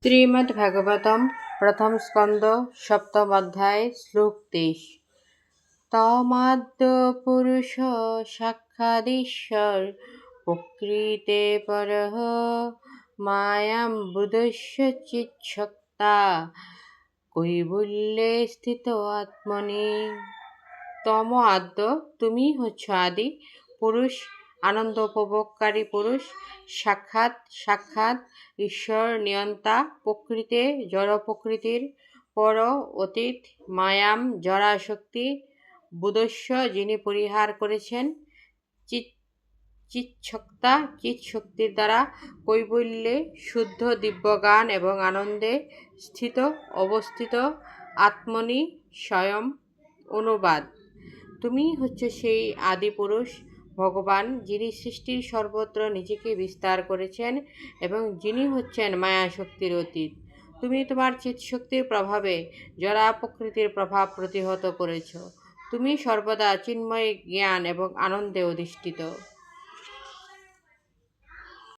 শ্রীমদ্ভাগবতম প্রথম স্কন্দ সপ্তম অধ্যায় শ্লোক 23। তমাদ্য পুরুষ সাক্ষাদীশ্বর প্রকৃতে পরঃ মায়াম বুধস্য চিৎসক্তা কৈবল্যে স্থিত আত্মনি। তম আদ্য, তুমি হচ্ছ আদি পুরুষ, আনন্দ উপভোগকারী পুরুষ, সাক্ষাৎ সাক্ষাৎ ঈশ্বর নিয়ন্তা, প্রকৃতে জড় প্রকৃতির, পর অতীত, মায়াম জড়াশক্তি, বুধস্য যিনি পরিহার করেছেন, চিৎসক্তা চিৎ শক্তির দ্বারা, কৈবল্যে শুদ্ধ দিব্যজ্ঞান এবং আনন্দে, স্থিত অবস্থিত, আত্মনি স্বয়ং। অনুবাদ: তুমি হচ্ছে সেই আদি পুরুষ ভগবান, যিনি সৃষ্টির সর্বত্র নিজেকে বিস্তার করেছেন এবং যিনি হচ্ছেন মায়াশক্তির অতীত। তুমি তোমার চিৎশক্তির প্রভাবে জড়া প্রকৃতির প্রভাব প্রতিহত করেছ। তুমি সর্বদা চিন্ময় জ্ঞান এবং আনন্দে অধিষ্ঠিত।